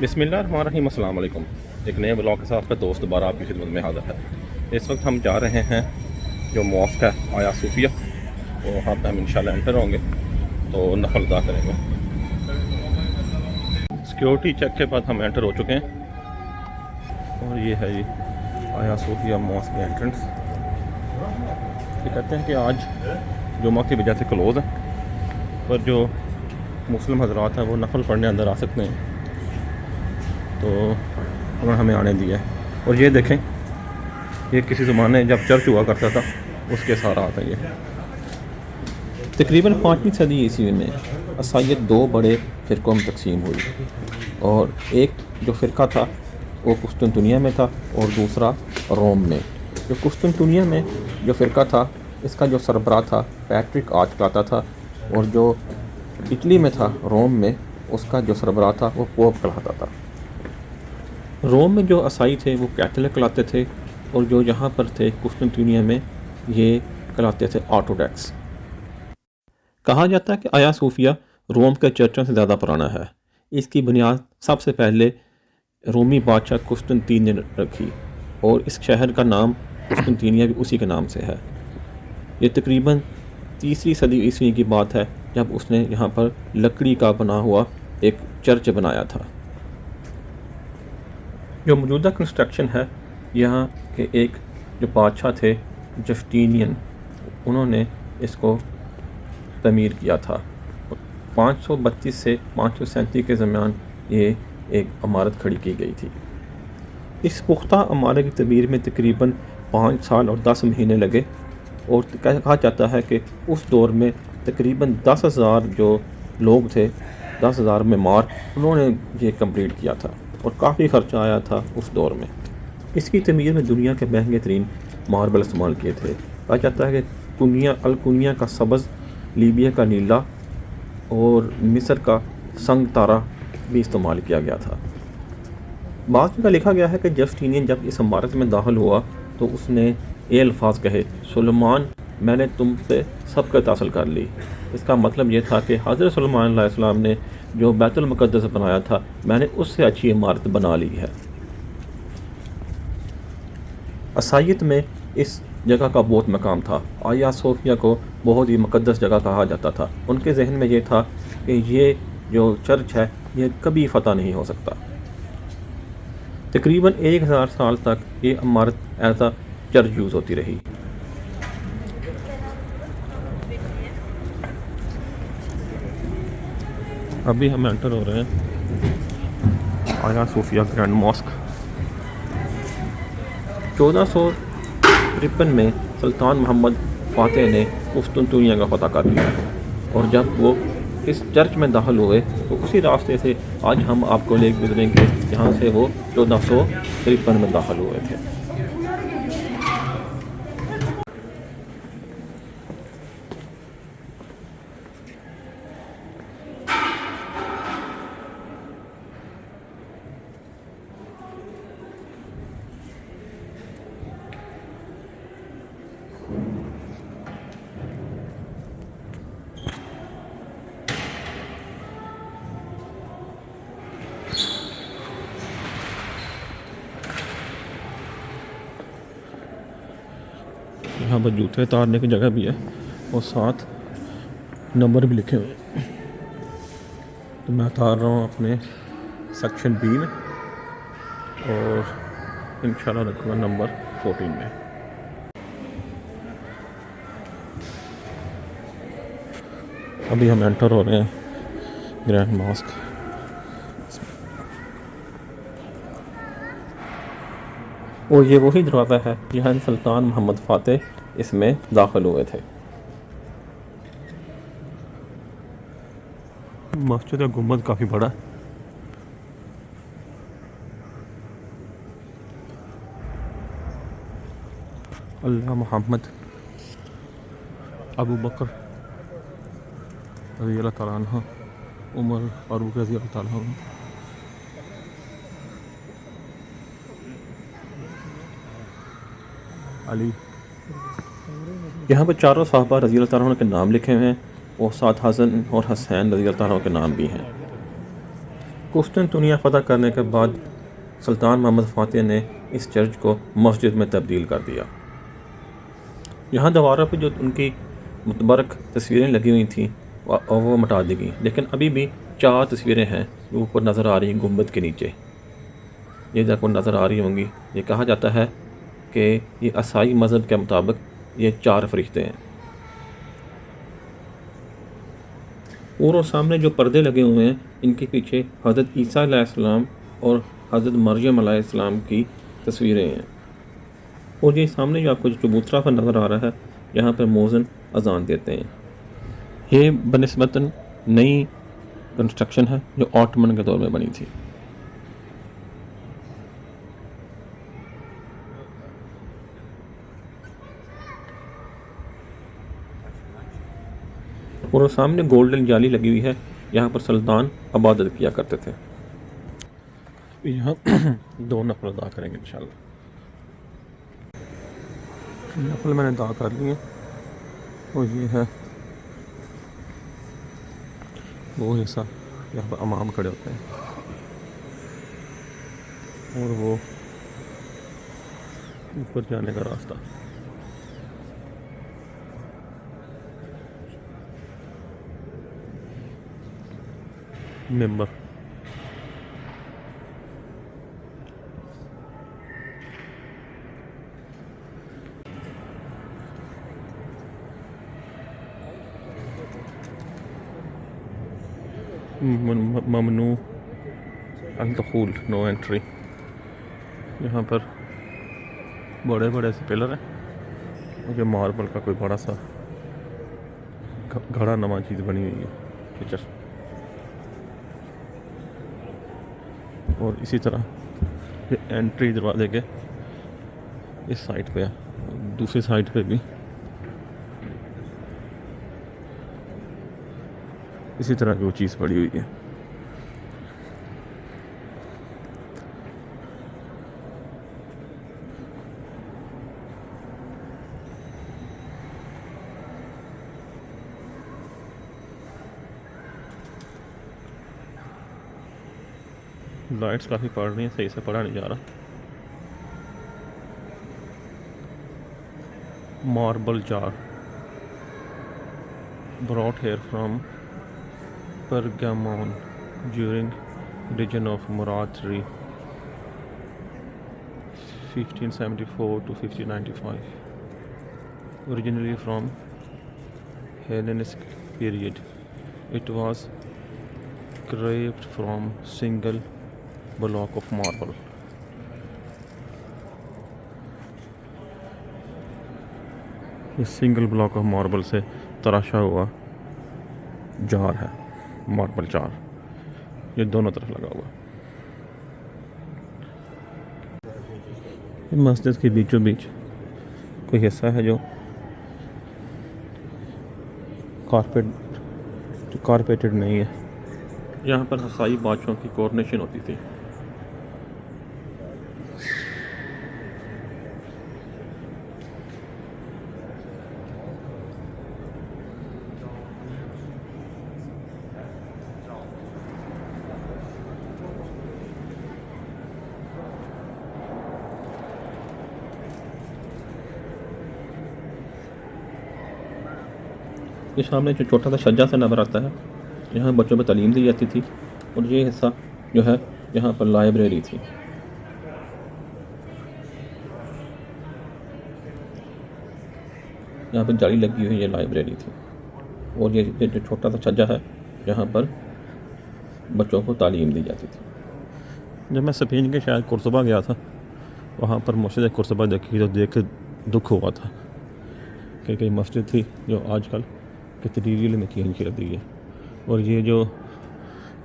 बिस्मिल्लाहिर्रहमानिर्रहीम, अस्सलाम वालेकुम। एक नए ब्लॉग के साथ आपका दोस्त दोबारा आपकी खिदमत में हाज़िर है। इस वक्त हम जा रहे हैं जो मॉस्क है आया सूफिया, तो वहाँ पर हम इंशाल्लाह एंटर होंगे तो नफल अदा करेंगे। सिक्योरिटी चेक के बाद हम एंटर हो चुके हैं और ये है ये आया सूफिया मॉस्क की एंट्रेंस। ये कहते हैं कि आज जुमा की वजह से क्लोज़ है, पर जो मुस्लिम हजरात हैं वो नफल पढ़ने अंदर आ सकते हैं, तो उन्होंने हमें आने दिया है। और ये देखें, ये किसी ज़माने जब चर्च हुआ करता था उसके सारा आता है। ये तकरीबन 5वीं सदी ईस्वी में असायत दो बड़े फ़िरक़ों में तकसीम हुई, और एक जो फ़िरका था वो कुस्तुनतुनिया में था और दूसरा रोम में। जो कुस्तुनतुनिया में जो फ़िरका था, इसका जो सरबराह था पैट्रिक आजकलाता था, और जो इटली में था रोम में, उसका जो सरबराह था वो पोप कहलाता था। रोम में जो ईसाई थे वो कैथोलिक कहलाते थे, और जो यहाँ पर थे कुस्तुनतुनिया में ये कहलाते थे ऑर्थोडॉक्स। कहा जाता है कि आया सूफिया रोम के चर्चों से ज़्यादा पुराना है। इसकी बुनियाद सबसे पहले रोमी बादशाह कुस्तुनतीन ने रखी, और इस शहर का नाम कुस्तुनतीनिया भी उसी के नाम से है। ये तकरीबन 3री सदी ईस्वी की बात है जब उसने यहाँ पर लकड़ी का बना हुआ एक चर्च बनाया था। जो मौजूदा कंस्ट्रक्शन है, यहाँ के एक जो बादशाह थे जस्टिनियन, उन्होंने इसको तमीर किया था। 532 से 537 के दरमियान ये एक इमारत खड़ी की गई थी। इस पुख्ता इमारत की तमीर में तकरीबन 5 साल और 10 महीने लगे, और कहा जाता है कि उस दौर में तकरीबन 10,000 जो लोग थे, 10,000 मेमार, उन्होंने ये कंप्लीट किया था, और काफ़ी ख़र्चा आया था उस दौर में। इसकी तमीर में दुनिया के महंगे तरीन मार्बल इस्तेमाल किए थे। कहा जाता है कि कुनिया का सब्ज़, लीबिया का नीला और मिस्र का संग तारा भी इस्तेमाल किया गया था। बाद में लिखा गया है कि जस्टिनियन जब इस इमारत में दाखिल हुआ तो उसने ये अल्फाज कहे, सुलेमान, मैंने तुमसे सबकत हासिल कर ली। इसका मतलब ये था कि हज़रत सुलेमान अलैहिस्सलाम ने जो बैतुल मुक़द्दस बनाया था, मैंने उससे अच्छी इमारत बना ली है। ईसाईयत में इस जगह का बहुत मकाम था। आया सोफिया को बहुत ही मुक़द्दस जगह कहा जाता था। उनके जहन में ये था कि ये जो चर्च है ये कभी फ़तह नहीं हो सकता। तकरीबन 1000 साल तक ये इमारत एज आ चर्च यूज़ होती रही। अभी हम एंटर हो रहे हैं आया सूफिया ग्रैंड मॉस्क। 1453 में सुल्तान मोहम्मद फ़ातिह ने कुस्तुनतुनिया का फ़तह कर लिया, और जब वो इस चर्च में दाखिल हुए तो उसी रास्ते से आज हम आपको ले गुजरेंगे जहाँ से वो 1453 में दाखिल हुए थे। यहाँ पर जूते उतारने की जगह भी है और साथ नंबर भी लिखे हुए हैं। तो मैं उतार रहा हूँ अपने सेक्शन बी में, और इंशाल्लाह रखूँगा नंबर 14 में। अभी हम एंटर हो रहे हैं ग्रैंड मॉस्क। और ये वही दरवाज़ा है जहाँ सुल्तान मोहम्मद फ़ातिह इसमें दाखिल हुए थे। मस्जिद का गुम्बद काफ़ी बड़ा है। अल्लाह मोहम्मद अबू बकर रज़ी अल्लाह तआला अन्हु, उमर फारूक रज़ी अल्लाह तआला अन्हु, अली। यहाँ पर चारों साहबा रज़ी अल्लाह तआला अन्हु के नाम लिखे हुए हैं, और साथ हसन और हसैन रज़ी अल्लाह तआला अन्हु के नाम भी हैं। कुस्तुनतुनिया फ़तह करने के बाद सुल्तान मोहम्मद फ़ातिह ने इस चर्च को मस्जिद में तब्दील कर दिया। यहाँ दीवारों पर जो उनकी मुतबरक तस्वीरें लगी हुई थीं वो मिटा दी गई, लेकिन अभी भी 4 तस्वीरें हैं जो ऊपर नज़र आ रही हैं गुंबद के नीचे। ये आपको नज़र आ रही होंगी। ये कहा जाता है कि ये ईसाई मज़हब के मुताबिक ये 4 फरिश्ते हैं। और सामने जो पर्दे लगे हुए हैं इनके पीछे हज़रत ईसा अलैहिस्सलाम और हज़रत मरियम अलैहिस्सलाम की तस्वीरें हैं। और ये सामने जो आपको जो चबूतरा पर नज़र आ रहा है, यहाँ पर मौज़िन अज़ान देते हैं। ये बनिस्बतन नई कंस्ट्रक्शन है जो ऑटमन के दौर में बनी थी। और सामने गोल्डन जाली लगी हुई है, यहाँ पर सुल्तान इबादत किया करते थे। यहाँ 2 नफल अदा करेंगे इंशाल्लाह। नफल मैंने अदा कर लिए और ये है वो हिस्सा यहाँ पर इमाम खड़े होते हैं और वो ऊपर जाने का रास्ता। मेंबर ममनू अल-दुखूल, नो एंट्री। यहाँ पर बड़े बड़े से पिलर हैं और ये मार्बल का कोई बड़ा सा घड़ा नमा चीज़ बनी हुई है पिक्चर। और इसी तरह ये एंट्री दरवाजे के इस साइड पे है, दूसरी साइड पे भी इसी तरह की वो चीज़ पड़ी हुई है। लाइट्स काफ़ी पड़ रही हैं, सही से पढ़ा नहीं जा रहा। Marble jar brought here from Pergamon during region of Murad III 1574 to 1595. Originally from Hellenistic period, it was carved from single block of marble. इस सिंगल ब्लॉक ऑफ मार्बल से तराशा हुआ जार है, मार्बल जार, ये दोनों तरफ लगा हुआ। मस्जिद के बीचों बीच कोई हिस्सा है जो कारपेटेड नहीं है। यहाँ पर ईसाई बादशाहों की कोरोनेशन होती थी। ये सामने जो छोटा सा छज्जा सा नज़र आता है, यहाँ बच्चों पर तालीम दी जाती थी। और ये हिस्सा जो है यहाँ पर लाइब्रेरी थी। यहाँ पर जाली लगी हुई ये लाइब्रेरी थी। और ये जो छोटा सा छज्जा है, यहाँ पर बच्चों को तालीम दी जाती थी। जब मैं स्पेन के शायद कुर्तबा गया था, वहाँ पर मस्जिद कुर्तबा देखी तो देख के दुख हुआ था कि कई मस्जिद थी जो आजकल कैथेड्रल में चेंज कर दी है। और ये जो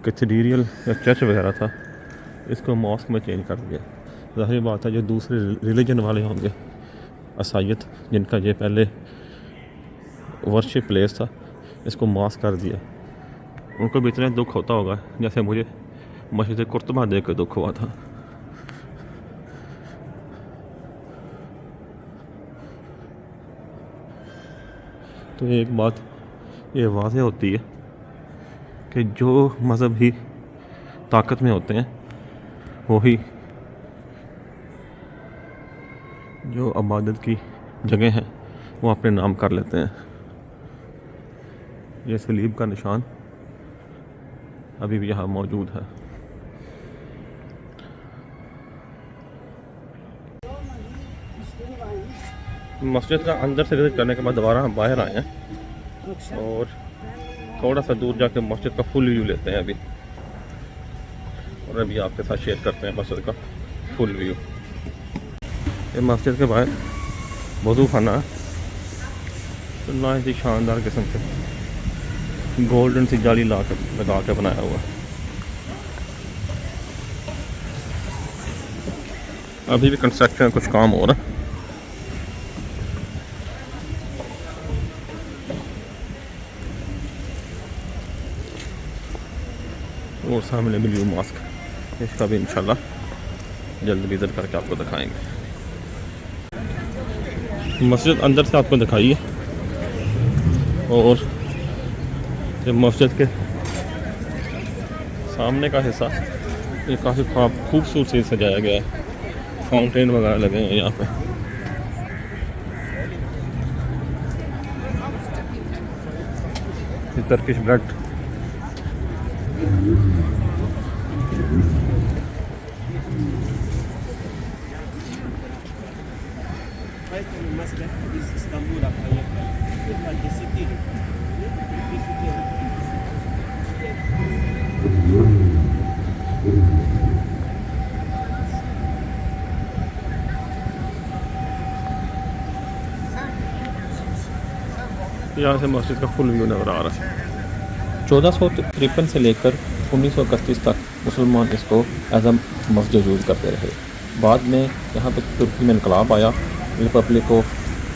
कैथेड्रल या चर्च वगैरह था, इसको मॉस्क में चेंज कर दिया। ज़ाहिर बात है जो दूसरे रिलीजन वाले होंगे, ईसाईयत, जिनका ये पहले वर्शिप प्लेस था, इसको मॉस्क कर दिया। उनको भी इतना दुख होता होगा जैसे मुझे मस्जिद कुर्तबा देख कर दुख हुआ था। तो एक बात ये वाज़ेह होती है कि जो मज़हब ही ताकत में होते हैं वही जो इबादत की जगह हैं वो अपने नाम कर लेते हैं। ये सलीब का निशान अभी भी यहाँ मौजूद है। मस्जिद का अंदर से विजिट करने के बाद दोबारा हम बाहर आए हैं और थोड़ा सा दूर जाके मस्जिद का फुल व्यू लेते हैं अभी, और अभी आपके साथ शेयर करते हैं मस्जिद का फुल व्यू। ये मस्जिद के बाहर वज़ू खाना है, तो ना ही शानदार किस्म से गोल्डन सी जाली लगा के बनाया हुआ। अभी भी कंस्ट्रक्शन में कुछ काम हो रहा है। और सामने ब्लू मॉस्क, इसका भी इंशाल्लाह जल्द विजिट करके आपको दिखाएंगे। मस्जिद अंदर से आपको दिखाइए, और ये मस्जिद के सामने का हिस्सा ये काफ़ी खूबसूरती से सजाया गया है। फाउंटेन वगैरह लगे हैं यहाँ पे। ये टर्किश ब्रेड, यहाँ से मस्जिद का फुल व्यू नज़र आ रहा है। 1453 से लेकर 1931 तक मुसलमान इसको एज अ मस्जिद यूज़ करते रहे। बाद में यहाँ पे तुर्की में इनकलाब आया, रिपब्लिक ऑफ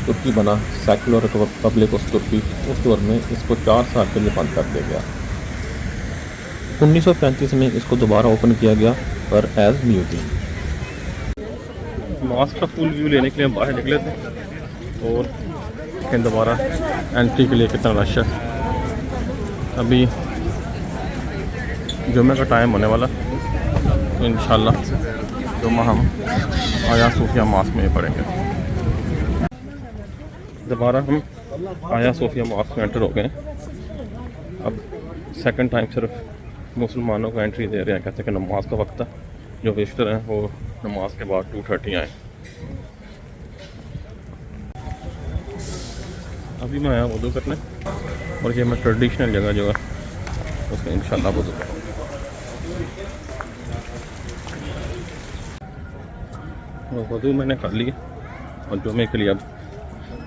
तुर्की बना, सेकुलर रिपब्लिक ऑफ तुर्की। उस दौर में इसको 4 साल के लिए बंद कर दिया गया। 1935 में इसको दोबारा ओपन किया गया पर एज म्यूजियम। मॉस्क का फुल व्यू लेने के लिए हम बाहर निकले थे, और फिर दोबारा एंट्री के लिए कितना रश है। अभी जुम्मे का टाइम होने वाला, तो इंशाल्लाह जुम्मा हम आया सोफिया मॉस्क में पढ़ेंगे। दोबारा हम आया सोफिया मॉस्क में एंटर हो गए। अब सेकंड टाइम सिर्फ मुसलमानों को एंट्री दे रहे हैं, कहते हैं कि नमाज का वक्त है, जो विजिटर हैं वो नमाज के बाद 2:30 आए। अभी मैं आया वज़ू करने, और ये मैं ट्रेडिशनल जगह जो है उसमें इंशाल्लाह वज़ू करूँगा। वज़ू मैंने कर लिया और जुमे के लिए अब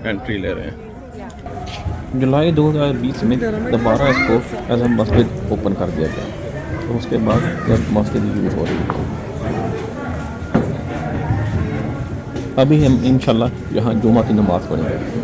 एंट्री ले रहे हैं। जुलाई 2020 में दोबारा इसको एज अ मस्जिद ओपन कर दिया गया, तो उसके बाद जब मस्जिद यूज़ हो रही है। अभी हम इंशाल्लाह यहाँ जुमा की नमाज़ पढ़ेंगे।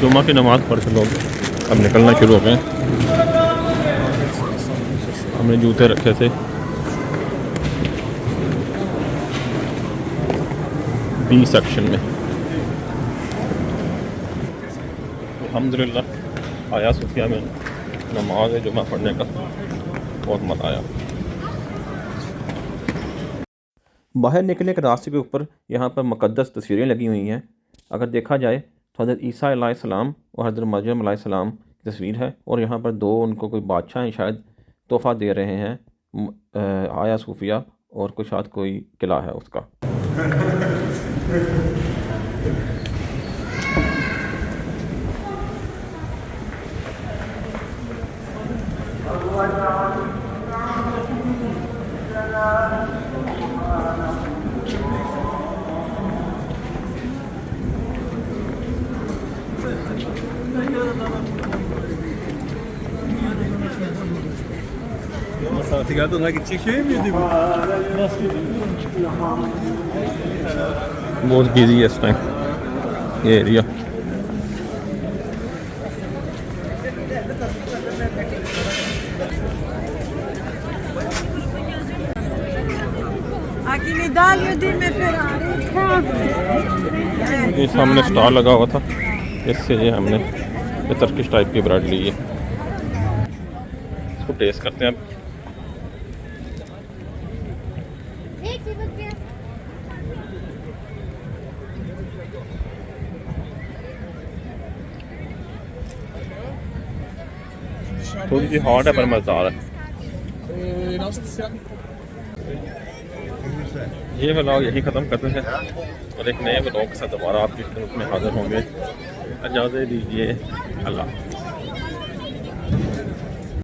जुमा की नमाज़ पढ़ के लोग अब निकलना शुरू हो गए। हमने जूते रखे थे बी सेक्शन में। अल्हम्दुलिल्लाह आया सूफिया में नमाज जुमा पढ़ने का बहुत मज़ा आया। बाहर निकलने के रास्ते के ऊपर यहाँ पर मुक़द्दस तस्वीरें लगी हुई हैं। अगर देखा जाए तो हज़रत ईसा अलैहिस्सलाम और हज़रत मरियम अलैहिस्सलाम की तस्वीर है, और यहाँ पर दो उनको कोई बादशाह हैं शायद तोहफ़ा दे रहे हैं आया सूफिया, और कोई शायद कोई किला है उसका। Saatigardan gidecek şey miydi bu? Nasıl gidiyor? बहुत बिजी है इस टाइम ये एरिया। ये सामने स्टॉल लगा हुआ था, इससे ये हमने ये टर्किश टाइप की ब्रेड ली है। इसको टेस्ट करते हैं अब। थोड़ी सी हॉट है पर मज़ेदार है। ये व्लॉग यही ख़त्म करते हैं और एक नए व्लॉग के साथ दोबारा आपकी खिदमत में हाज़िर होंगे। इजाज़त दीजिए, अल्लाह।